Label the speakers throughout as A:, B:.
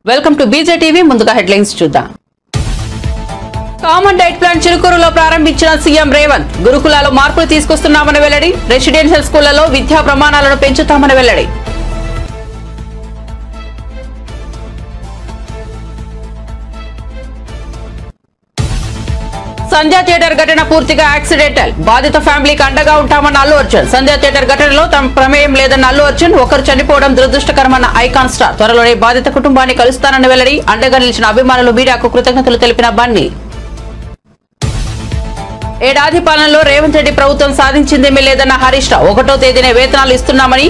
A: Welcome to బీజేటీవీ. ముందుగా headlines చూద్దాం. Common diet plan చిలుకూరులో ప్రారంభించిన సీఎం రేవంత్. గురుకులాల్లో మార్పులు తీసుకొస్తున్నామని వెల్లడి. రెసిడెన్షియల్ స్కూళ్లలో విద్యా ప్రమాణాలను పెంచుతామని వెల్లడి. సంధ్యా థియేటర్ ఘటన పూర్తిగా యాక్సిడెంటల్. బాధిత ఫ్యామిలీకి అండగా ఉంటామన్న అల్లు అర్జున్. సంధ్యా థియేటర్ ఘటనలో తమ ప్రమేయం లేదన్న అల్లు అర్జున్. ఒకరు చనిపోవడం దురదృష్టకరమన్న ఐకాన్ స్టార్. త్వరలోనే బాధిత కుటుంబాన్ని కలుస్తానని వెల్లడి. అండగా నిలిచిన అభిమానులు మీడియాకు కృతజ్ఞతలు తెలిపిన బన్నీ. ఏడాది పాలనలో రేవంత్ రెడ్డి ప్రభుత్వం సాధించిందేమీ లేదన్న హరీష్ రావు. 1వ తేదీనే వేతనాలు ఇస్తున్నామని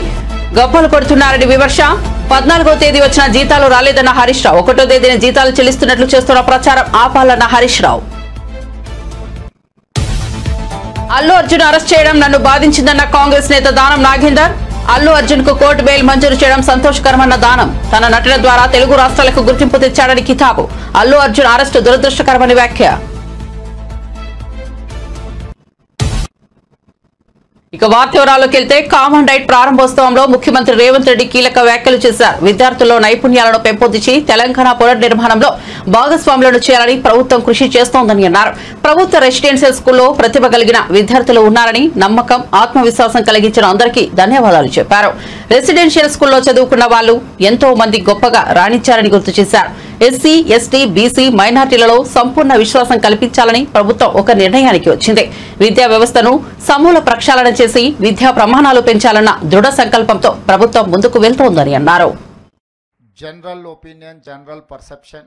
A: గబ్బలు కొడుతున్నారని విమర్శ. 14వ తేదీ వచ్చిన జీతాలు రాలేదన్న హరీష్ రావు. 1వ తేదీనే జీతాలు చెల్లిస్తున్నట్లు చేస్తున్న ప్రచారం ఆపాలన్న హరీష్ రావు. అల్లు అర్జున్ అరెస్ట్ చేయడం నన్ను బాధించిందన్న కాంగ్రెస్ నేత దానం నాగేందర్. అల్లు అర్జున్ కు కోర్టు బెయిల్ మంజూరు చేయడం సంతోషకరమన్న దానం. తన నటన ద్వారా తెలుగు రాష్ట్రాలకు గుర్తింపు తెచ్చాడని కితాబు. అల్లు అర్జున్ అరెస్టు దురదృష్టకరమని వ్యాఖ్య. ఇక వార్త వివరాల్లోకి వెళ్తే, కామన్ డైట్ ప్రారంభోత్సవంలో ముఖ్యమంత్రి రేవంత్ రెడ్డి కీలక వ్యాఖ్యలు చేశారు. విద్యార్థుల్లో నైపుణ్యాలను పెంపొందించి తెలంగాణ పునర్నిర్మాణంలో భాగస్వాములను చేయాలని ప్రభుత్వం కృషి చేస్తోందని అన్నారు. ప్రభుత్వ రెసిడెన్షియల్ స్కూల్లో ప్రతిభ కలిగిన విద్యార్థులు ఉన్నారని, నమ్మకం, ఆత్మవిశ్వాసం కలిగించిన అందరికీ ధన్యవాదాలు చెప్పారు. రెసిడెన్షియల్ స్కూల్లో చదువుకున్న వాళ్లు ఎంతో మంది గొప్పగా రాణించారని గుర్తు చేశారు. ఎస్సీ, ఎస్టీ, బీసీ, మైనార్టీలలో సంపూర్ణ విశ్వాసం కల్పించాలని ప్రభుత్వం ఒక నిర్ణయానికి వచ్చింది. విద్యా వ్యవస్థను సమూల ప్రక్షాళన చేసి విద్యా ప్రమాణాలు పెంచాలన్న దృఢ సంకల్పంతో ప్రభుత్వం ముందుకు వెళ్తోందని అన్నారు.
B: General opinion, general perception,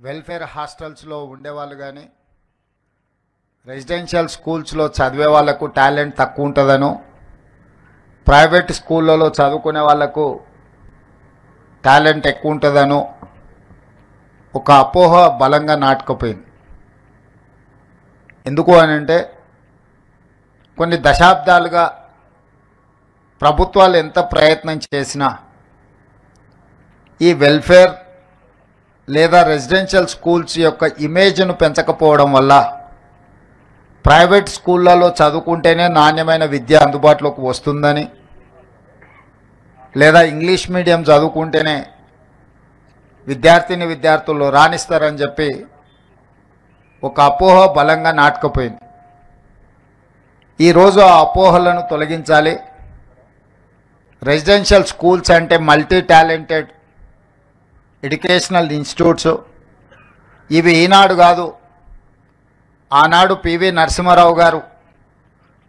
B: welfare హాస్టల్స్లో ఉండేవాళ్ళు కానీ, రెసిడెన్షియల్ స్కూల్స్లో చదివే వాళ్లకు టాలెంట్ తక్కువ ఉంటుందనో, ప్రైవేట్ స్కూళ్ళలో చదువుకునే వాళ్లకు టాలెంట్ ఎక్కువ ఉంటుందనో ఒక అపోహ బలంగా నాటుకుపోయింది. ఎందుకు అని అంటే, కొన్ని దశాబ్దాలుగా ప్రభుత్వాలు ఎంత ప్రయత్నం చేసినా ఈ వెల్ఫేర్ లేదా రెసిడెన్షియల్ స్కూల్స్ యొక్క ఇమేజ్ను పెంచకపోవడం వల్ల ప్రైవేట్ స్కూళ్ళలో చదువుకుంటేనే నాణ్యమైన విద్య అందుబాటులోకి వస్తుందని, లేదా ఇంగ్లీష్ మీడియం చదువుకుంటేనే విద్యార్థులు రాణిస్తారని చెప్పి ఒక అపోహ బలంగా నాటుకుపోయింది. ఈరోజు ఆ అపోహలను తొలగించాలి. రెసిడెన్షియల్ స్కూల్స్ అంటే మల్టీ టాలెంటెడ్ ఎడ్యుకేషనల్ ఇన్స్టిట్యూట్స్. ఇవి ఈనాడు కాదు, ఆనాడు పివి నరసింహారావు గారు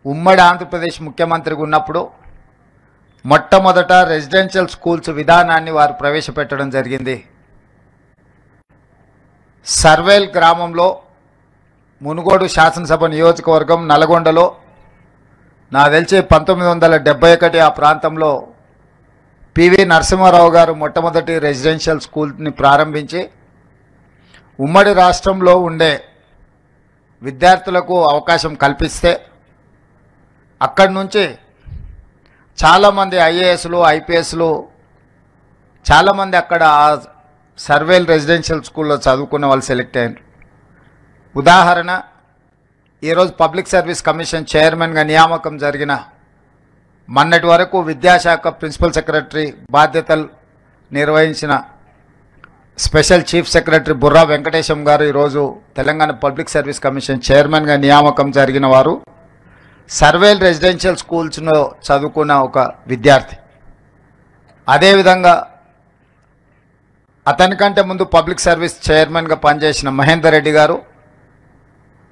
B: ఉమ్మడి ఆంధ్రప్రదేశ్ ముఖ్యమంత్రిగా ఉన్నప్పుడు మొట్టమొదట రెసిడెన్షియల్ స్కూల్స్ విధానాన్ని వారు ప్రవేశపెట్టడం జరిగింది. సర్వేల్ గ్రామంలో, మునుగోడు శాసనసభ నియోజకవర్గం నల్గొండలో, నాకు తెలిసి 1971 ఆ ప్రాంతంలో పివి నరసింహారావు గారు మొట్టమొదటి రెసిడెన్షియల్ స్కూల్ని ప్రారంభించి ఉమ్మడి రాష్ట్రంలో ఉండే విద్యార్థులకు అవకాశం కల్పిస్తే అక్కడి నుంచి చాలామంది ఐఏఎస్లు, ఐపీఎస్లు చాలామంది అక్కడ సర్వేల్ రెసిడెన్షియల్ స్కూల్లో చదువుకున్న వాళ్ళు సెలెక్ట్ అయ్యారు. ఉదాహరణ, ఈరోజు పబ్లిక్ సర్వీస్ కమిషన్ చైర్మన్గా నియామకం జరిగిన, మొన్నటి వరకు విద్యాశాఖ ప్రిన్సిపల్ సెక్రటరీ బాధ్యతలు నిర్వహించిన special chief secretary Burra Venkatesham గారు ఈరోజు తెలంగాణ పబ్లిక్ సర్వీస్ కమిషన్ చైర్మన్గా నియామకం జరిగిన వారు సర్వేల్ రెసిడెన్షియల్ స్కూల్స్లో చదువుకున్న ఒక విద్యార్థి. అదేవిధంగా అతనికంటే ముందు పబ్లిక్ సర్వీస్ చైర్మన్గా పనిచేసిన మహేందర్ రెడ్డి గారు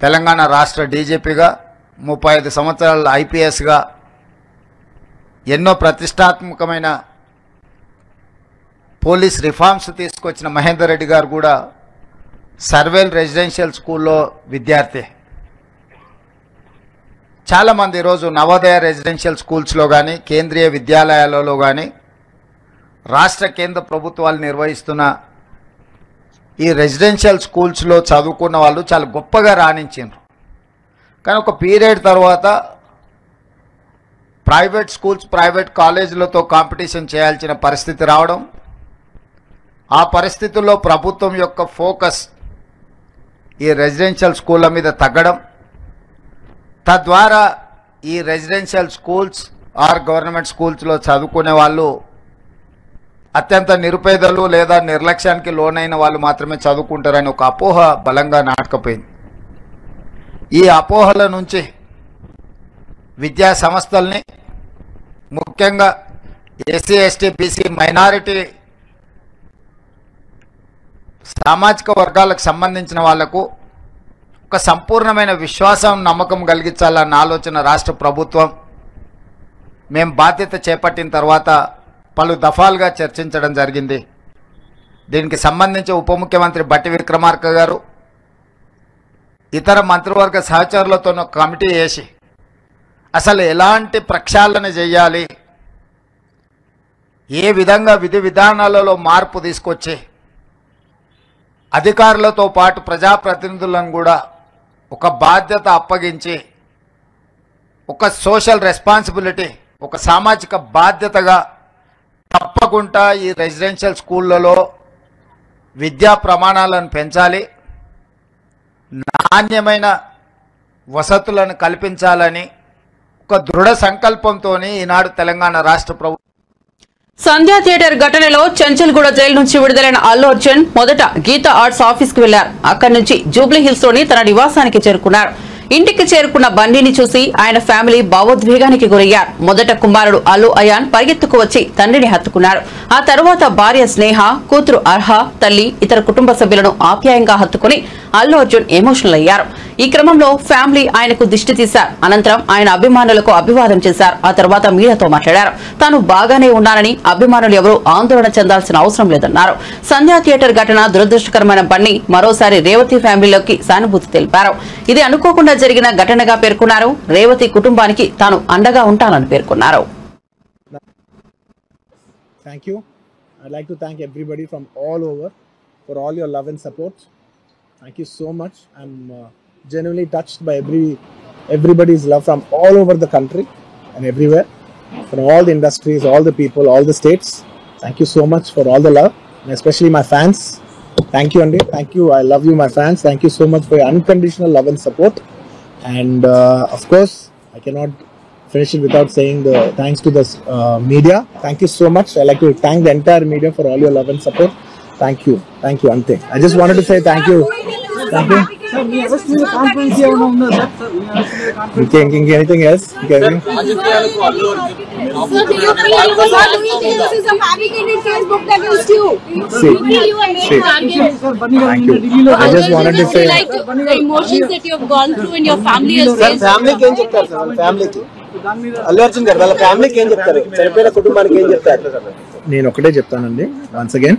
B: తెలంగాణ రాష్ట్ర డీజీపీగా, 35 సంవత్సరాల ఐపీఎస్గా ఎన్నో ప్రతిష్టాత్మకమైన పోలీస్ రిఫార్మ్స్ తీసుకొచ్చిన మహేందర్ రెడ్డి గారు కూడా సర్వేల్ రెసిడెన్షియల్ స్కూల్లో విద్యార్థి. చాలామంది ఈరోజు నవోదయ రెసిడెన్షియల్ స్కూల్స్లో కానీ, కేంద్రీయ విద్యాలయాలలో కానీ, రాష్ట్ర కేంద్ర ప్రభుత్వాలు నిర్వహిస్తున్న ఈ రెసిడెన్షియల్ స్కూల్స్లో చదువుకున్న వాళ్ళు చాలా గొప్పగా రాణించారు. కానీ ఒక పీరియడ్ తర్వాత ప్రైవేట్ స్కూల్స్, ప్రైవేట్ కాలేజీలతో కాంపిటీషన్ చేయాల్సిన పరిస్థితి రావడం, ఆ పరిస్థితుల్లో ప్రభుత్వం యొక్క ఫోకస్ ఈ రెసిడెన్షియల్ స్కూళ్ళ మీద తగ్గడం, తద్వారా ఈ రెసిడెన్షియల్ స్కూల్స్ ఆర్ గవర్నమెంట్ స్కూల్స్లో చదువుకునే వాళ్ళు అత్యంత నిరుపేదలు లేదా నిర్లక్ష్యానికి లోనైన వాళ్ళు మాత్రమే చదువుకుంటారని ఒక అపోహ బలంగా నాటకపోయింది. ఈ అపోహల నుంచి విద్యా సంస్థల్ని, ముఖ్యంగా ఎస్సీ ఎస్టీ బీసీ మైనారిటీ సామాజిక వర్గాలకు సంబంధించిన వాళ్లకు ఒక సంపూర్ణమైన విశ్వాసం, నమ్మకం కలిగించాలన్న ఆలోచన రాష్ట్ర ప్రభుత్వం మేము బాధ్యత చేపట్టిన తర్వాత పలు దఫాలుగా చర్చించడం జరిగింది. దీనికి సంబంధించి ఉప ముఖ్యమంత్రి బట్టి విక్రమార్క గారు ఇతర మంత్రివర్గ సహచరులతో కమిటీ వేసి అసలు ఎలాంటి ప్రక్షాళన చేయాలి, ఏ విధంగా విధి విధానాలలో మార్పు తీసుకొచ్చి అధికారులతో పాటు ప్రజాప్రతినిధులను కూడా ఒక బాధ్యత అప్పగించి ఒక సోషల్ రెస్పాన్సిబిలిటీ, ఒక సామాజిక బాధ్యతగా తప్పకుండా ఈ రెసిడెన్షియల్ స్కూళ్ళలో విద్యా ప్రమాణాలను పెంచాలి, నాణ్యమైన వసతులను కల్పించాలని ఒక దృఢ సంకల్పంతో ఈనాడు తెలంగాణ రాష్ట్ర ప్రభుత్వం
A: సంధ్యా థియేటర్ ఘటనలో చెంచల్గూడ జైలు నుంచి విడుదలైన అల్లు అర్జున్ మొదట గీతా ఆర్ట్స్ ఆఫీస్ కు వెళ్లారు. అక్కడి నుంచి జూబ్లీ హిల్స్ లోని తన నివాసానికి చేరుకున్నారు. ఇంటికి చేరుకున్న బన్నీని చూసి ఆయన ఫ్యామిలీ భావోద్వేగానికి గురయ్యారు. మొదట కుమారుడు అల్లు అయాన్ పరిగెత్తుకు వచ్చి తండ్రిని హత్తుకున్నారు. ఆ తర్వాత భార్య స్నేహ, కూతురు అర్హ, తల్లి, ఇతర కుటుంబ సభ్యులను ఆప్యాయంగా హత్తుకుని అల్లు అర్జున్ ఎమోషనల్ అయ్యారు. ఈ క్రమంలో ఫ్యామిలీ ఆయనకు దిష్టి తీశారు. అనంతరం ఆయన అభిమానులకు అభివాదం చేశారు. ఆ తర్వాత మీడియాతో మాట్లాడారు. తాను బాగానే ఉన్నానని, అభిమానులు ఎవరూ ఆందోళన చెందాల్సిన అవసరం లేదన్నారు. సంధ్యా థియేటర్ ఘటన దురదృష్టకరమైన బన్నీ మరోసారి రేవతి ఫ్యామిలీలోకి సానుభూతి తెలిపారు. ఇది అనుకోకుండా జరిగిన ఘటనగా పేర్కొన్నారు. రేవతి కుటుంబానికి తాను అండగా ఉంటానని పేర్కొన్నారు.
C: Thank you. I'd like to thank everybody from all over for all your love and support. Thank you so much. I'm genuinely touched by everybody's love from all over the country and everywhere, from all the industries, all the people, all the states. Thank you so much for all the love, and especially my fans. Thank you, Andy. Thank you. I love you, my fans. Thank you so much for your unconditional love and support. And of course, I cannot finish it without saying the thanks to the media. Thank you so much. I like to thank the entire media for all your love and support. Thank you, Ante. I just wanted to say thank you. Thank you. Anything else?
D: Sir, do you feel this is a fabricated case booked against you?
C: See.
D: Thank
C: you. I just wanted to say.
D: Like the emotions that you have gone through and your family has faced.
E: ఫ్యామిలీకి ఏం చెప్తారు sir? వాళ్ళ ఫ్యామిలీకి అల్లు అర్జున్ గారు వాళ్ళ ఫ్యామిలీకి ఏం చెప్తారు? చనిపోయిన కుటుంబానికి ఏం చెప్తారు?
C: నేను ఒకటే చెప్తానండి. Once again,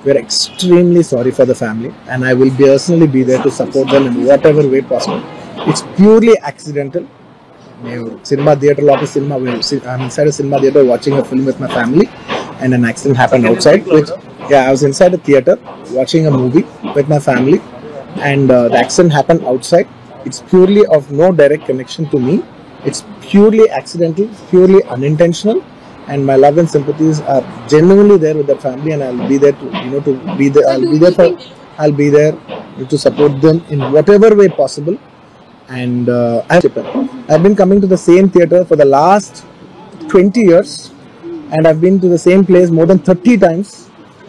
C: we are extremely sorry for the family, and I will personally be there to support them in whatever way possible. It's purely accidental. Cinema theater I'm inside a cinema theater watching a film with my family, and an accident happened outside. I was inside a theater watching a movie with my family, and the accident happened outside. It's purely of no direct connection to me. It's purely accidental, purely unintentional, and my love and sympathies are genuinely there with the family, and I'll be there I'll be there to support them in whatever way possible. And I've been coming to the same theater for the last 20 years, and I've been to the same place more than 30 times,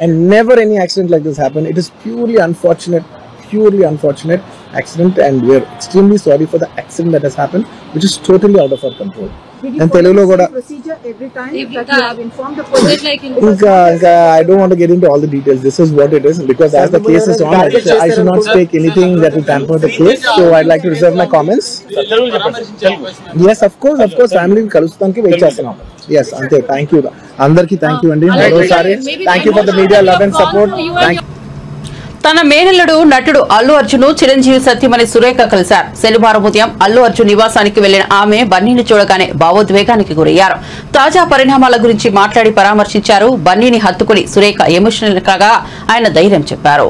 C: and never any accident like this happened. It is purely unfortunate accident, and we're extremely sorry for the accident that has happened, which is totally out of our control. And Telugu goda
F: procedure every time that you have informed the police.
C: I don't want to get into all the details. This is what it is, because as the case is on, I should not speak anything that will tamper the case. So I'd like to reserve my comments. Yes, of course, family kalustanki wait chestunam. Yes, ante. Thank you. Andarki thank you andi. Thank you for the media love and support. Thank you.
A: తన మేనల్లుడు నటుడు అల్లు అర్జున్ చిరంజీవి సత్యమణి సురేఖ కలిశారు. శనివారం ఉదయం అల్లు అర్జున్ నివాసానికి వెళ్లిన ఆమె బన్నీని చూడగానే భావోద్వేగానికి గురయ్యారు. తాజా పరిణామాల గురించి మాట్లాడి పరామర్శించారు. బన్నీని హత్తుకుని సురేఖ ఎమోషనల్ కాగా ఆయన ధైర్యం చెప్పారు.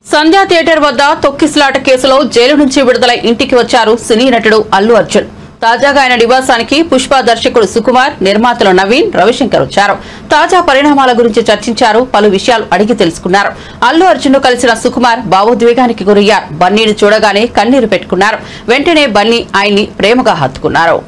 A: సంధ్యా థియేటర్ వద్ద తొక్కిసలాట కేసులో జైలు నుంచి విడుదలై ఇంటికి వచ్చారు సినీ నటుడు అల్లు అర్జున్. తాజాగా ఆయన నివాసానికి పుష్ప దర్శకుడు సుకుమార్, నిర్మాతలు నవీన్, రవిశంకర్ వచ్చారు. తాజా పరిణామాల గురించి చర్చించారు. పలు విషయాలు అడిగి తెలుసుకున్నారు. అల్లు అర్జున్ ను కలిసిన సుకుమార్ భావోద్వేగానికి గురయ్యారు. బన్నీని చూడగానే కన్నీరు పెట్టుకున్నారు. వెంటనే బన్నీ ఆయన్ని ప్రేమగా హత్తుకున్నారు.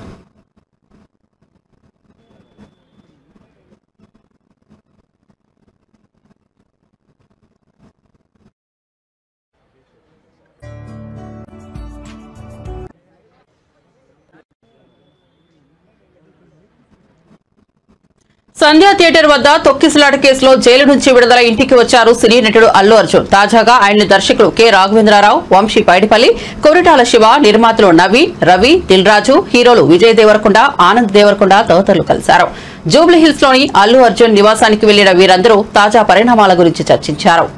A: సంధ్యా థియేటర్ వద్ద తొక్కిసలాట కేసులో జైలు నుంచి విడుదల ఇంటికి వచ్చారు సినీ నటుడు అల్లు అర్జున్. తాజాగా ఆయన దర్శకుడు కె రాఘవేంద్రరావు, వంశీ పైడిపల్లి, కొరిటాల శివ, నిర్మాతలు నవీన్, రవి, దిల్ రాజు, హీరోలు విజయ్ దేవరకొండ, ఆనంద్ దేవరకొండ తదితరులు కలిశారు. జూబ్లీహిల్స్ లోని అల్లు అర్జున్ నివాసానికి వెళ్లిన వీరందరూ తాజా పరిణామాల గురించి చర్చించారు.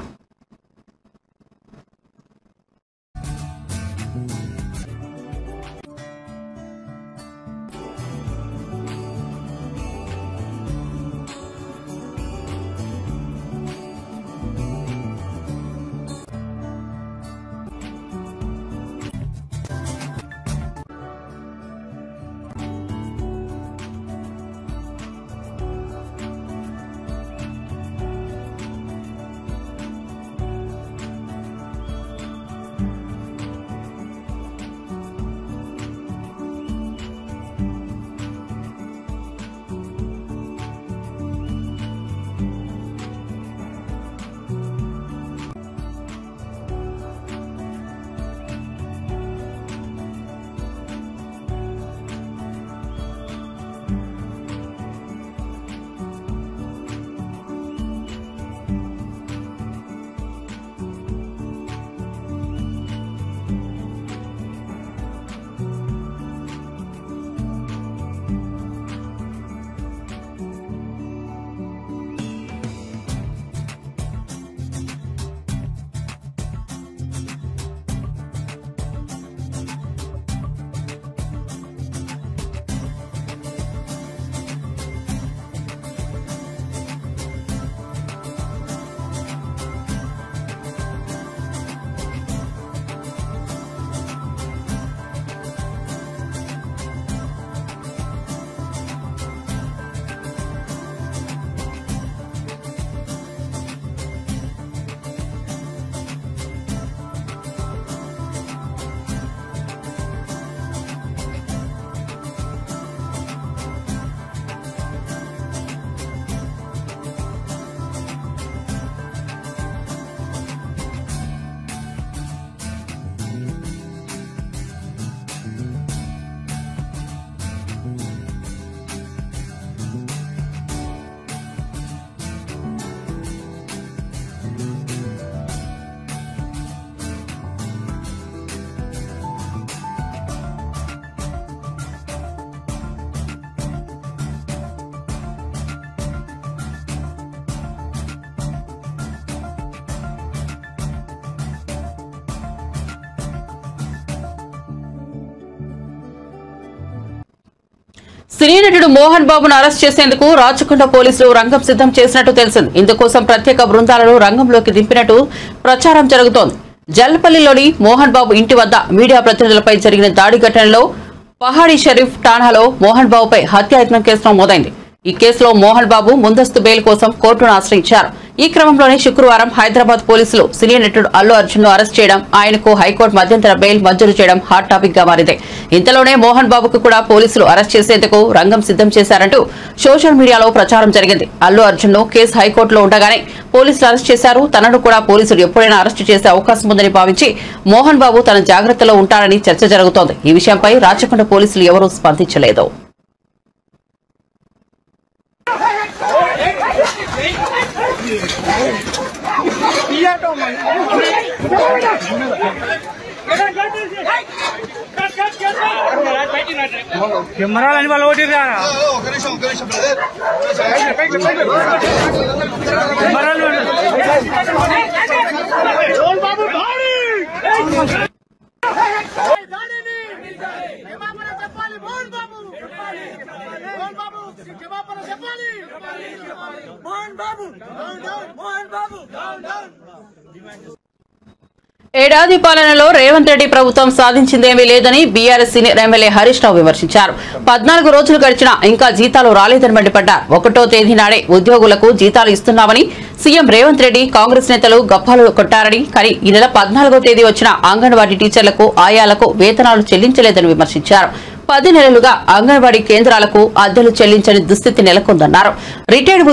A: సినీ నటుడు మోహన్ బాబును అరెస్ట్ చేసేందుకు రాచకొండ పోలీసులు రంగం సిద్ధం చేసినట్టు తెలిసింది. ఇందుకోసం ప్రత్యేక బృందాలను రంగంలోకి దింపినట్టు ప్రచారం జరుగుతోంది. జల్పల్లిలోని మోహన్ బాబు ఇంటి వద్ద మీడియా ప్రతినిధులపై జరిగిన దాడి ఘటనలో పహాడీ షరీఫ్ ఠాణాలో మోహన్ బాబుపై హత్యాయత్నం కేసు నమోదైంది. ఈ కేసులో మోహన్ బాబు ముందస్తు బెయిల్ కోసం కోర్టును ఆశ్రయించారు. ఈ క్రమంలోనే శుక్రవారం హైదరాబాద్ పోలీసులు సినీ నటుడు అల్లు అర్జున్ ను అరెస్ట్ చేయడం, ఆయనకు హైకోర్టు మధ్యంతర బెయిల్ మంజూరు చేయడం హాట్ టాపిక్ గా మారింది. ఇంతలోనే మోహన్ బాబుకు కూడా పోలీసులు అరెస్ట్ చేసేందుకు రంగం సిద్ధం చేశారంటూ సోషల్ మీడియాలో ప్రచారం జరిగింది. అల్లు అర్జున్ ను కేసు హైకోర్టులో ఉండగానే పోలీసులు అరెస్ట్ చేశారు. తనను కూడా పోలీసులు ఎప్పుడైనా అరెస్టు చేసే అవకాశం ఉందని భావించి మోహన్ బాబు తన జాగ్రత్తలో ఉంటారని చర్చ జరుగుతోంది. ఈ విషయంపై రాచకొండ పోలీసులు ఎవరూ స్పందించలేదు.
G: కెమెరాలని వాళ్ళు ఓటిరా
A: ఏడాది పాలనలో రేవంత్ రెడ్డి ప్రభుత్వం సాధించిందేమీ లేదని BRS senior MLA Harish Rao విమర్శించారు. 14 రోజులు గడిచినా ఇంకా జీతాలు రాలేదని మండిపడ్డారు. 1వ తేదీ నాడే ఉద్యోగులకు జీతాలు ఇస్తున్నామని సీఎం రేవంత్ రెడ్డి కాంగ్రెస్ నేతలు గప్పాలు కొట్టారని, కానీ ఈ నెల 14వ తేదీ వచ్చిన అంగన్వాడీ టీచర్లకు ఆయాలకు వేతనాలు చెల్లించలేదని విమర్శించారు. 10 నెలలుగా అంగన్వాడీ కేంద్రాలకు అద్దెలు చెల్లించని దుస్థితి నెలకొందన్నారు. రిటైర్డ్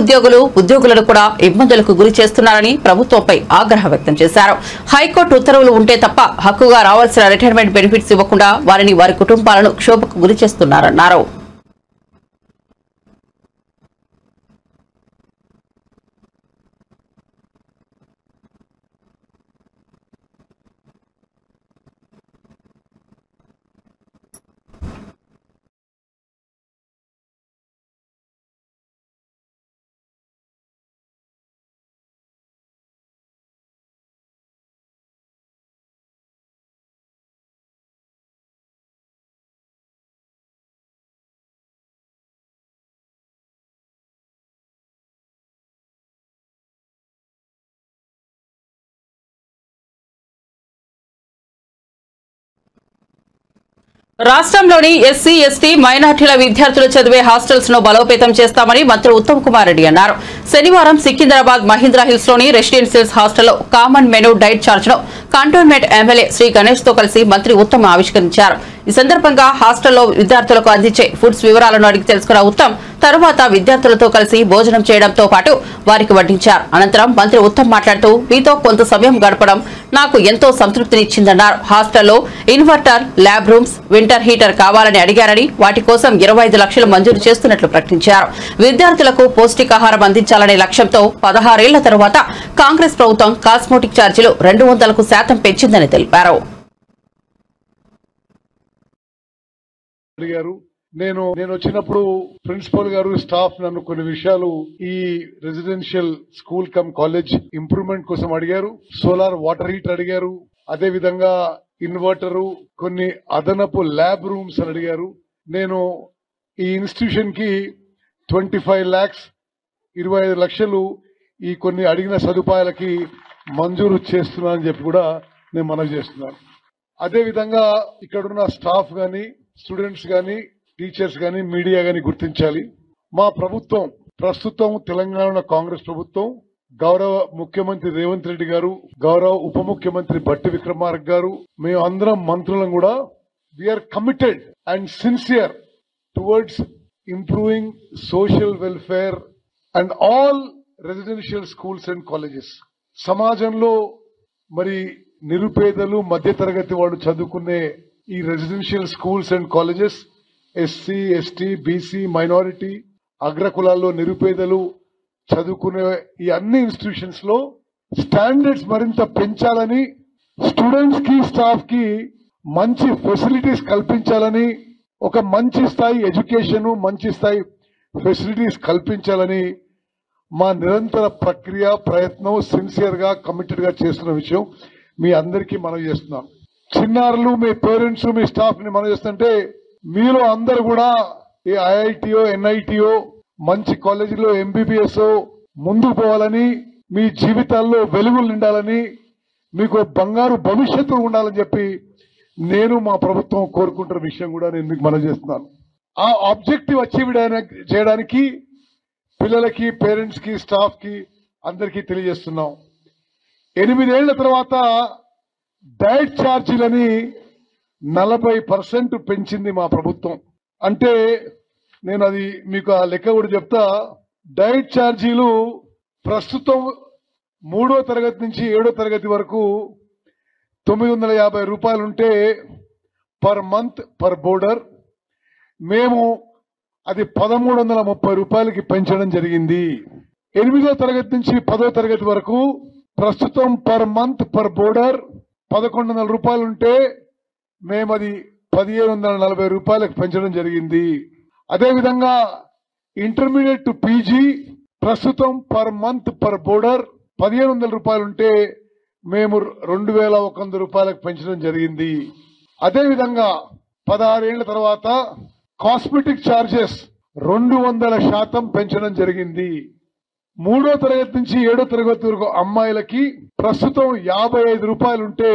A: ఉద్యోగులను కూడా ఇబ్బందులకు గురి చేస్తున్నారని ప్రభుత్వంపై ఆగ్రహం వ్యక్తం చేశారు. హైకోర్టు ఉత్తర్వులు ఉంటే తప్ప హక్కుగా రావాల్సిన రిటైర్మెంట్ బెనిఫిట్స్ ఇవ్వకుండా వారిని వారి కుటుంబాలను క్షోభకు గురి చేస్తున్నారన్నారు. రాష్ట్రంలోని ఎస్సీ, ఎస్టీ, మైనార్టీల విద్యార్థులు చదివే హాస్టల్స్ ను బలోపేతం చేస్తామని మంత్రి ఉత్తమ్ కుమార్ రెడ్డి అన్నారు. శనివారం సికింద్రాబాద్ మహీంద్రా హిల్స్ లోని రెసిడెన్షియల్స్ హాస్టల్లో కామన్ మెనూ డైట్ చార్ట్ ను కంటోన్మెంట్ ఎమ్మెల్యే శ్రీ గణేష్ తో కలిసి మంత్రి ఉత్తమ్ ఆవిష్కరించారు. ఈ సందర్భంగా హాస్టల్లో విద్యార్థులకు అందించే ఫుడ్స్ వివరాలను అడిగి తెలుసుకున్న ఉత్తమ్ తరువాత విద్యార్థులతో కలిసి భోజనం చేయడంతో పాటు వారికి వడ్డించారు. అనంతరం మంత్రి ఉత్తమ్ మాట్లాడుతూ మీతో కొంత సమయం గడపడం నాకు ఎంతో సంతృప్తినిచ్చిందన్నారు. హాస్టల్లో inverter, lab rooms, winter heater కావాలని అడిగారని వాటి కోసం 25 లక్షలు మంజూరు చేస్తున్నట్లు ప్రకటించారు. విద్యార్థులకు పౌష్టికాహారం అందించాలనే లక్ష్యంతో 16 ఏళ్ల తరువాత కాంగ్రెస్ ప్రభుత్వం కాస్మోటిక్ ఛార్జీలు 200% పెంచిందని తెలిపారు.
H: నేను వచ్చినప్పుడు ప్రిన్సిపల్ గారు, స్టాఫ్ నన్ను కొన్ని విషయాలు ఈ residential school come college improvement కోసం అడిగారు. సోలార్ వాటర్ హీటర్ అడిగారు. అదే విధంగా ఇన్వర్టరు, కొన్ని అదనపు ల్యాబ్ రూమ్స్ అని అడిగారు. నేను ఈ ఇన్స్టిట్యూషన్ కి 25 lakhs 25 లక్షలు ఈ కొన్ని అడిగిన సదుపాయాలకి మంజూరు చేస్తున్నానని చెప్పి కూడా నేను మనవి చేస్తున్నాను. అదే విధంగా ఇక్కడున్న స్టాఫ్ గాని, స్టూడెంట్స్ గాని, టీచర్స్ గాని, మీడియా గాని గుర్తించాలి. మా ప్రభుత్వం ప్రస్తుతం తెలంగాణ కాంగ్రెస్ ప్రభుత్వం, గౌరవ ముఖ్యమంత్రి రేవంత్ రెడ్డి గారు, గౌరవ ఉప ముఖ్యమంత్రి భట్టి విక్రమార్క గారు, మేము అందరం మంత్రులం కూడా we are committed and sincere towards improving social welfare and all residential schools and colleges. సమాజంలో మరి నిరుపేదలు, మధ్యతరగతి వాళ్ళు చదువుకునే ఈ residential schools and colleges, SC, ST, BC, minority, అగ్రకులాల్లో నిరుపేదలు చదువుకునే ఈ అన్ని ఇన్స్టిట్యూషన్స్ లో స్టాండర్డ్స్ మరింత పెంచాలని, స్టూడెంట్స్ కి, స్టాఫ్ కి మంచి ఫెసిలిటీస్ కల్పించాలని, ఒక మంచి స్థాయి ఎడ్యుకేషన్, మంచి స్థాయి ఫెసిలిటీస్ కల్పించాలని మా నిరంతర ప్రక్రియ, ప్రయత్నం సిన్సియర్ గా, కమిటెడ్ గా చేస్తున్న విషయం మీ అందరికీ మనం చేస్తున్నాం. చిన్నారులు, మీ పేరెంట్స్, మీ స్టాఫ్ ని మనం చేస్తుంటే మీలో అందరు కూడా ఏ ఐఐటియో, ఎన్ఐటియో, మంచి కాలేజీలో ఎంబీబీఎస్ ముందుకు పోవాలని, మీ జీవితాల్లో వెలుగులు నిండాలని, మీకు బంగారు భవిష్యత్తు ఉండాలని చెప్పి నేను, మా ప్రభుత్వం కోరుకుంటున్న విషయం కూడా నేను మీకు మనం చేస్తున్నాను. ఆ ఆబ్జెక్టివ్ అచీవ్ చేయడానికి పిల్లలకి, పేరెంట్స్ కి, స్టాఫ్ కి అందరికీ తెలియజేస్తున్నాం. 8 ఏళ్ల తర్వాత డైట్ ఛార్జీలని 40% పెంచింది మా ప్రభుత్వం. అంటే నేను అది మీకు ఆ లెక్క కూడా చెప్తా. డైట్ ఛార్జీలు ప్రస్తుతం 3వ తరగతి నుంచి 7వ తరగతి వరకు 950 రూపాయలుంటే పర్ మంత్ పర్ బోర్డర్, మేము అది 1330 రూపాయలకి పెంచడం జరిగింది. 8వ తరగతి నుంచి 10వ తరగతి వరకు ప్రస్తుతం పర్ మంత్ పర్ బోర్డర్ 1100 రూపాయలుంటే మేము అది 1740 రూపాయలకు పెంచడం జరిగింది. అదేవిధంగా ఇంటర్మీడియట్ టు పీజీ ప్రస్తుతం పర్ మంత్ పర్ బోర్డర్ 1500 రూపాయలుంటే మేము 2100 రూపాయలకు పెంచడం జరిగింది. అదేవిధంగా 16 ఏళ్ల తర్వాత కాస్మెటిక్ ఛార్జెస్ 200% పెంచడం జరిగింది. 3వ తరగతి నుంచి 7వ తరగతి వరకు అమ్మాయిలకి ప్రస్తుతం 55 రూపాయలు ఉంటే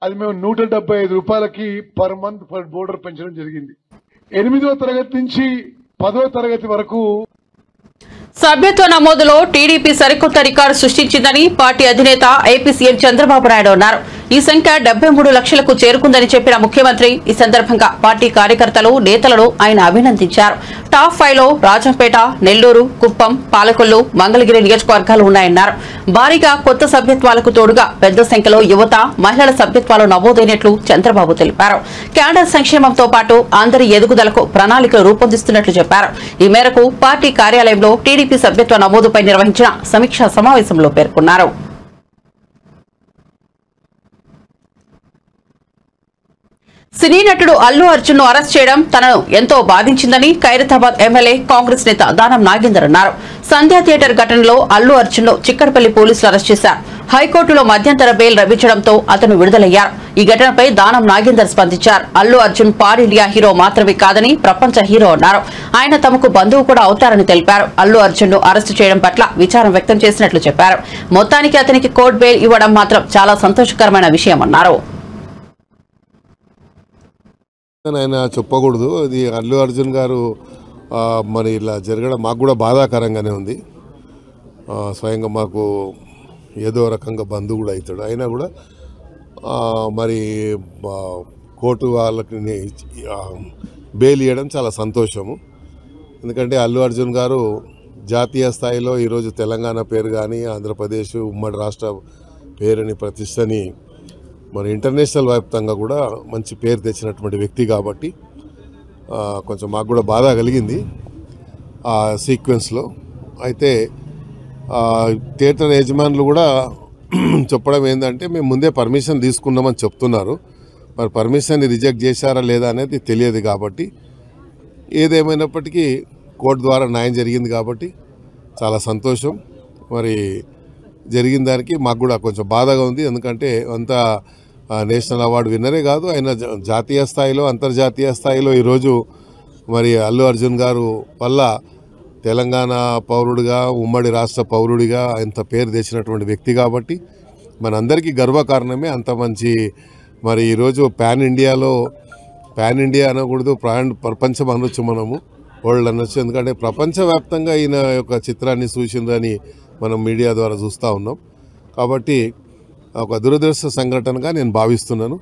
H: అది మేము 175 రూపాయలకి పర్ మంత్ పర్ బోర్డర్ పెంచడం జరిగింది. 8వ తరగతి నుంచి 10వ తరగతి వరకు
A: సభ్యత్వ నమోదులో టీడీపీ సరికొత్త రికార్డు సృష్టించిందని పార్టీ అధినేత ఏపీ సీఎం చంద్రబాబు నాయుడు అన్నారు. ఈ సంఖ్య 73 లక్షలకు చేరుకుందని చెప్పిన ముఖ్యమంత్రి ఈ సందర్భంగా పార్టీ కార్యకర్తలు, నేతలను ఆయన అభినందించారు. టాప్ 5లో రాజంపేట, నెల్లూరు, కుప్పం, పాలకొల్లు, మంగళగిరి నియోజకవర్గాలు ఉన్నాయన్నారు. భారీగా కొత్త సభ్యత్వాలకు తోడుగా పెద్ద సంఖ్యలో యువత, మహిళల సభ్యత్వాలు నమోదైనట్లు చంద్రబాబు తెలిపారు. క్యాడర్ సంక్షేమంతో పాటు అందరి ఎదుగుదలకు ప్రణాళికలు రూపొందిస్తున్నట్లు చెప్పారు. ఈ మేరకు పార్టీ కార్యాలయంలో టీడీపీ సభ్యత్వ నమోదుపై నిర్వహించిన సమీక్షా సమావేశంలో పేర్కొన్నారు. సినీ నటుడు అల్లు అర్జున్ ను అరెస్ట్ చేయడం తనను ఎంతో బాధించిందని ఖైరతాబాద్ ఎమ్మెల్యే కాంగ్రెస్ నేత దానం నాగేందర్ అన్నారు. సంధ్యా థియేటర్ ఘటనలో అల్లు అర్జున్ ను చిక్కడపల్లి పోలీసులు అరెస్ట్ చేశారు. హైకోర్టులో మధ్యంతర బెయిల్ లభించడంతో అతను విడుదలయ్యారు. ఈ ఘటనపై దానం నాగేందర్ స్పందించారు. Allu Arjun pan India hero మాత్రమే కాదని ప్రపంచ హీరో అన్నారు. ఆయన తమకు బంధువు కూడా అవుతారని తెలిపారు. అల్లు అర్జున్ ను అరెస్టు చేయడం పట్ల విచారం వ్యక్తం చేసినట్లు చెప్పారు. మొత్తానికి అతనికి కోర్టు బెయిల్ ఇవ్వడం మాత్రం చాలా సంతోషకరమైన విషయమన్నారు.
I: ఆయన చెప్పకూడదు. అది అల్లు అర్జున్ గారు మరి ఇలా జరగడం మాకు కూడా బాధాకరంగానే ఉంది. స్వయంగా మాకు ఏదో రకంగా బంధువు కూడా అవుతాడు. అయినా కూడా మరి కోర్టు వాళ్ళకి బెయిల్ ఇవ్వడం చాలా సంతోషము. ఎందుకంటే అల్లు అర్జున్ గారు జాతీయ స్థాయిలో ఈరోజు తెలంగాణ పేరు కానీ, ఆంధ్రప్రదేశ్ ఉమ్మడి రాష్ట్ర పేరుని, ప్రతిష్టని మరి ఇంటర్నేషనల్ వ్యాప్తంగా కూడా మంచి పేరు తెచ్చినటువంటి వ్యక్తి కాబట్టి కొంచెం మాకు కూడా బాధ కలిగింది ఆ సీక్వెన్స్లో. అయితే థియేటర్ యజమానులు కూడా చెప్పడం ఏంటంటే మేము ముందే పర్మిషన్ తీసుకున్నామని చెప్తున్నారు. మరి పర్మిషన్ని రిజెక్ట్ చేశారా లేదా అనేది తెలియదు. కాబట్టి ఏదేమైనప్పటికీ కోర్టు ద్వారా న్యాయం జరిగింది కాబట్టి చాలా సంతోషం. మరి జరిగిన దానికి మాకు కూడా కొంచెం బాధగా ఉంది. ఎందుకంటే అంతా నేషనల్ అవార్డు విన్నరే కాదు, ఆయన జాతీయ స్థాయిలో, అంతర్జాతీయ స్థాయిలో ఈరోజు మరి అల్లు అర్జున్ గారు వల్ల తెలంగాణ పౌరుడిగా, ఉమ్మడి రాష్ట్ర పౌరుడిగా అంత పేరు తెచ్చినటువంటి వ్యక్తి కాబట్టి మనందరికీ గర్వకారణమే. అంత మంచి మరి ఈరోజు పాన్ ఇండియా అనకూడదు, ప్రపంచం అనొచ్చు, మనము వరల్డ్ అనొచ్చు. ఎందుకంటే ప్రపంచవ్యాప్తంగా ఈయన యొక్క చిత్రాన్ని చూసిందని మనం మీడియా ద్వారా చూస్తూ ఉన్నాం. కాబట్టి ఒక దురదృష్ట సంఘటనగా నేను భావిస్తున్నాను.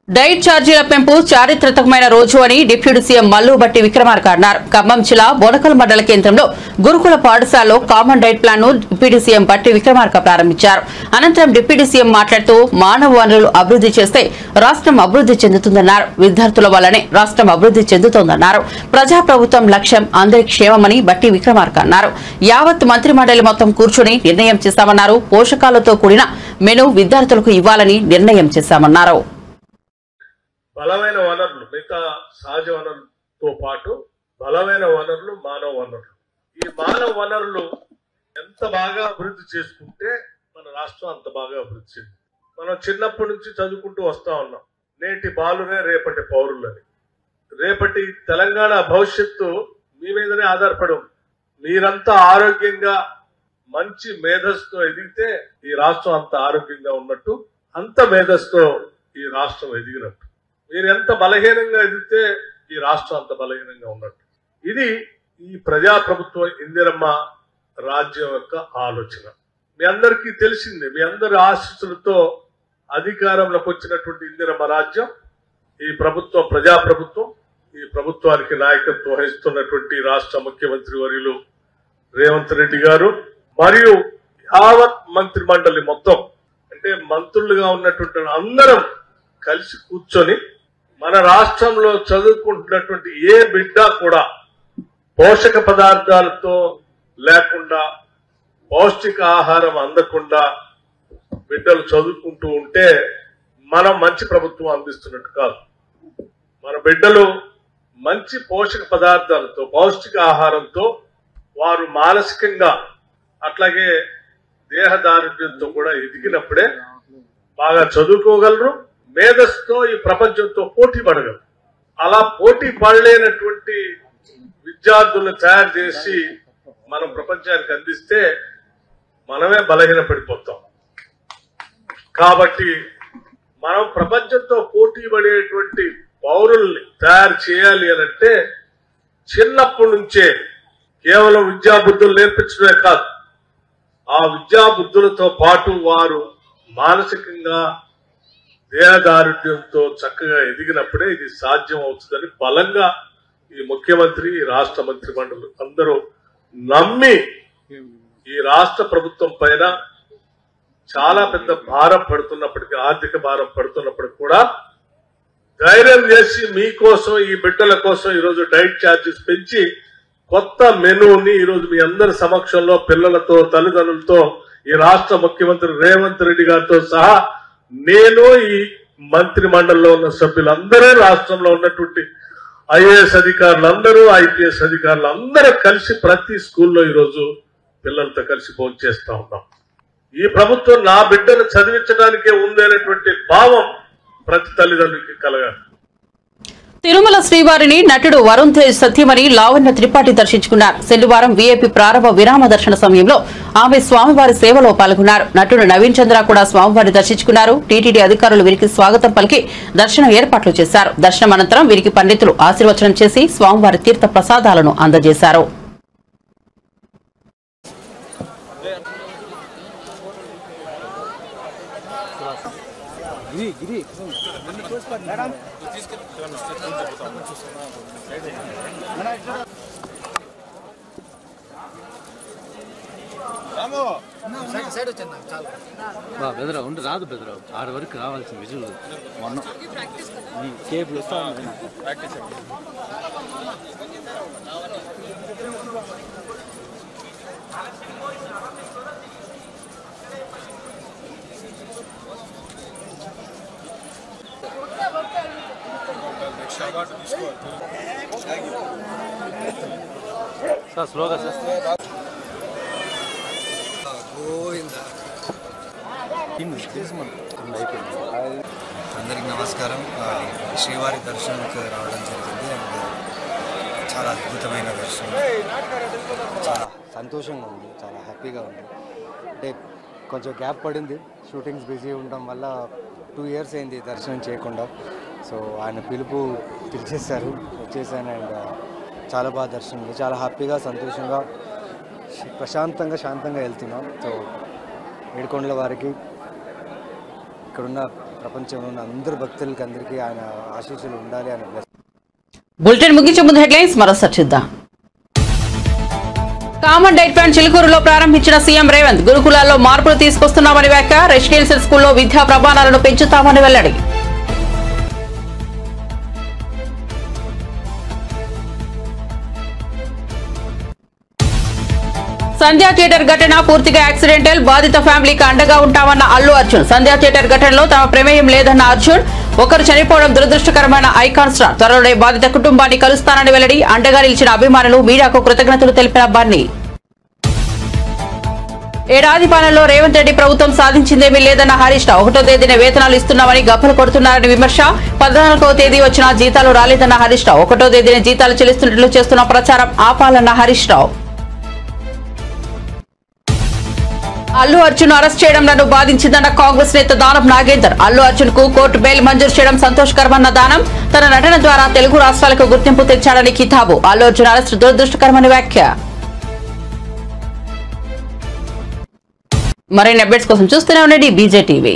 A: డైట్ ఛార్జీల పెంపు చారిత్రకమైన రోజు అని డిప్యూటీ సీఎం మల్లు భట్టి విక్రమార్క అన్నారు. ఖమ్మం జిల్లా బోనకల్ మండల కేంద్రంలో గురుకుల పాఠశాలలో కామన్ డైట్ ప్లాన్ ను డిప్యూటీ సీఎం భట్టి విక్రమార్క ప్రారంభించారు. అనంతరం డిప్యూటీ సీఎం మాట్లాడుతూ మానవ వనరులు అభివృద్ధి చేస్తే రాష్ట్రం అభివృద్ధి చెందుతుందన్నారు. విద్యార్థుల వల్లనే రాష్ట్రం అభివృద్ధి చెందుతోందన్నారు. ప్రజాప్రభుత్వం లక్ష్యం అందరి క్షేమమని భట్టి విక్రమార్క అన్నారు. యావత్ మంత్రి మండలి మొత్తం కూర్చుని నిర్ణయం చేశామన్నారు. పోషకాలతో కూడిన మెను విద్యార్థులకు ఇవ్వాలని నిర్ణయం చేశామన్నారు.
J: బలమైన వనరులు, మిగతా సహజ వనరులతో పాటు బలమైన వనరులు మానవ వనరులు. ఈ మానవ వనరులు ఎంత బాగా అభివృద్ధి చేసుకుంటే మన రాష్ట్రం అంత బాగా అభివృద్ధి చెంది. మనం చిన్నప్పటి నుంచి చదువుకుంటూ వస్తా ఉన్నాం, నేటి బాలురే రేపటి పౌరులని. రేపటి తెలంగాణ భవిష్యత్తు మీ మీదనే ఆధారపడి ఉంది. మీరంతా ఆరోగ్యంగా మంచి మేధస్సుతో ఎదిగితే ఈ రాష్ట్రం అంత ఆరోగ్యంగా ఉన్నట్టు, అంత మేధస్సుతో ఈ రాష్ట్రం ఎదిగినట్టు. మీరు ఎంత బలహీనంగా ఎదిగితే ఈ రాష్ట్రం అంత బలహీనంగా ఉన్నట్టు. ఇది ఈ ప్రజాప్రభుత్వ ఇందిరమ్మ రాజ్యం యొక్క ఆలోచన. మీ అందరికీ తెలిసిందే, మీ అందరి ఆశీస్సులతో అధికారంలోకి వచ్చినటువంటి ఇందిరమ్మ రాజ్యం, ఈ ప్రభుత్వం ప్రజాప్రభుత్వం. ఈ ప్రభుత్వానికి నాయకత్వం వహిస్తున్నటువంటి రాష్ట్ర ముఖ్యమంత్రి వర్యులు రేవంత్ రెడ్డి గారు మరియు యావత్ మంత్రి మండలి మొత్తం, అంటే మంత్రులుగా ఉన్నటువంటి అందరం కలిసి కూర్చొని మన రాష్ట్రంలో చదువుకుంటున్నటువంటి ఏ బిడ్డ కూడా పోషక పదార్థాలతో లేకుండా, పౌష్టిక ఆహారం అందకుండా బిడ్డలు చదువుకుంటూ ఉంటే మనం మంచి ప్రభుత్వం అందిస్తున్నట్టు కాదు. మన బిడ్డలు మంచి పోషక పదార్థాలతో, పౌష్టిక ఆహారంతో వారు మానసికంగా అట్లాగే దేహదారుఢ్యంతో కూడా ఎదిగినప్పుడే బాగా చదువుకోగలరు, మేధస్సుతో ఈ ప్రపంచంతో పోటీ పడగలరు. అలా పోటీ పడలేనటువంటి విద్యార్థులను తయారు చేసి మనం ప్రపంచానికి అందిస్తే మనమే బలహీన పడిపోతాం. కాబట్టి మనం ప్రపంచంతో పోటీ పడేటువంటి పౌరుల్ని తయారు చేయాలి అనంటే చిన్నప్పటి నుంచే కేవలం విద్యాబుద్ధులు నేర్పించడమే కాదు, ఆ విద్యాబుద్ధులతో పాటు వారు మానసికంగా దేహదారుఢ్యంతో చక్కగా ఎదిగినప్పుడే ఇది సాధ్యం అవుతుందని బలంగా ఈ ముఖ్యమంత్రి, ఈ రాష్ట్ర మంత్రి మండలి అందరూ నమ్మి ఈ రాష్ట్ర ప్రభుత్వం పైన చాలా పెద్ద భారం పడుతున్నప్పటికీ, ఆర్థిక భారం పడుతున్నప్పటికీ కూడా ధైర్యం చేసి మీకోసం, ఈ బిడ్డల కోసం ఈరోజు డైట్ ఛార్జెస్ పెంచి కొత్త మెనూని ఈరోజు మీ అందరి సమక్షంలో పిల్లలతో, తల్లిదండ్రులతో, ఈ రాష్ట్ర ముఖ్యమంత్రి రేవంత్ రెడ్డి గారితో సహా నేను, ఈ మంత్రి మండలిలో ఉన్న సభ్యులందరూ, రాష్ట్రంలో ఉన్నటువంటి ఐఏఎస్ అధికారులందరూ, ఐపీఎస్ అధికారులందరూ కలిసి ప్రతి స్కూల్లో ఈరోజు పిల్లలతో కలిసి భోజనం చేస్తా ఉన్నాం. ఈ ప్రభుత్వం నా బిడ్డను చదివించడానికే ఉందనేటువంటి భావం ప్రతి తల్లిదండ్రులకి కలగాలి.
A: తిరుమల శ్రీవారిని నటుడు వరుణ్ తేజ్ సత్యమణి లావణ్య త్రిపాఠి దర్శించుకున్నారు. శనివారం వీఐపీ ప్రారంభ విరామ దర్శన సమయంలో ఆమె స్వామివారి సేవలో పాల్గొన్నారు. నటుడు నవీన్ చంద్ర కూడా స్వామివారిని దర్శించుకున్నారు. టీటీడీ అధికారులు వీరికి స్వాగతం పలికి దర్శనం ఏర్పాట్లు చేశారు. దర్శనం అనంతరం వీరికి పండితులు ఆశీర్వచనం చేసి స్వామివారి తీర్థ ప్రసాదాలను అందజేశారు.
K: బెదరా ఉండి రాదు, బెదరా 6 వరకు రావాల్సిన విజువల్ కేబుల్ వస్తా ప్రాక్టీస్. సార్ స్లోగా సార్.
L: అందరికి నమస్కారం. శ్రీవారి దర్శనానికి రావడం జరిగింది. చాలా అద్భుతమైన దర్శనం, చాలా సంతోషంగా ఉంది, చాలా హ్యాపీగా ఉంది. అంటే కొంచెం గ్యాప్ పడింది, షూటింగ్స్ బిజీ ఉండడం వల్ల 2 years అయింది దర్శనం చేయకుండా. సో ఆయన పిలిచేశారు, వచ్చేసాను. అండ్ చాలా బాగా దర్శనం, చాలా హ్యాపీగా, సంతోషంగా, ప్రశాంతంగా, శాంతంగా వెళ్తున్నాం. సో ఏడుకొండల వారికి, ఇక్కడున్న ప్రపంచంలో ఉన్న అందరు భక్తులకి అందరికీ ఆయన ఆశీస్సులు ఉండాలి అని.
A: బులెటిన్ ముగించే ముందు హెడ్లైన్స్ మరోసారి చూద్దాం. కామన్ డైట్ ప్లాన్ చిలుకూరులో ప్రారంభించిన సీఎం రేవంత్. గురుకులాల్లో మార్పులు తీసుకొస్తున్నామని వ్యాఖ్య. రెసిడెన్షియల్ స్కూల్లో విద్యా ప్రమాణాలను పెంచుతామని వెల్లడి. సంధ్యా థియేటర్ ఘటన పూర్తిగా యాక్సిడెంటల్. బాధిత ఫ్యామిలీకి అండగా ఉంటామన్న అల్లు అర్జున్. సంధ్యా థియేటర్ ఘటనలో తమ ప్రమేయం లేదన్న అర్జున్. ఒకరు చనిపోవడం దురదృష్టకరమైన ఐకాన్ స్టార్. త్వరలోనే బాధిత కుటుంబాన్ని కలుస్తానని వెల్లడి. అండగా నిలిచిన అభిమానులు, మీడియాకు కృతజ్ఞతలు తెలిపిన బన్నీ. ఏడాది పాలనలో రేవంత్ రెడ్డి ప్రభుత్వం సాధించిందేమీ లేదన్న హరీష్ రావు. 1వ తేదీన వేతనాలు ఇస్తున్నామని గప్పలు కొడుతున్నారని విమర్శ. 14వ తేదీ వచ్చినా జీతాలు రాలేదన్న హరీష్ రావు. 1వ తేదీన జీతాలు చెల్లిస్తున్నట్లు చేస్తున్న ప్రచారం ఆపాలన్న హరీష్ రావు. అల్లు అర్జున్ అరెస్ట్ చేయడం నన్ను బాధించిందన్న కాంగ్రెస్ నేత దానం నాగేందర్. అల్లు అర్జున్ కు కోర్టు బెయిల్ మంజూరు చేయడం సంతోషకరమన్న దానం. తన నటన ద్వారా తెలుగు రాష్ట్రాలకు గుర్తింపు తెచ్చాడని కితాబు. అల్లు అర్జున్ అరెస్ట్ దురదృష్టకరమని వ్యాఖ్య. మరిన్ని అప్డేట్స్ కోసం చూస్తూనే ఉండండి బీజేటీవీ.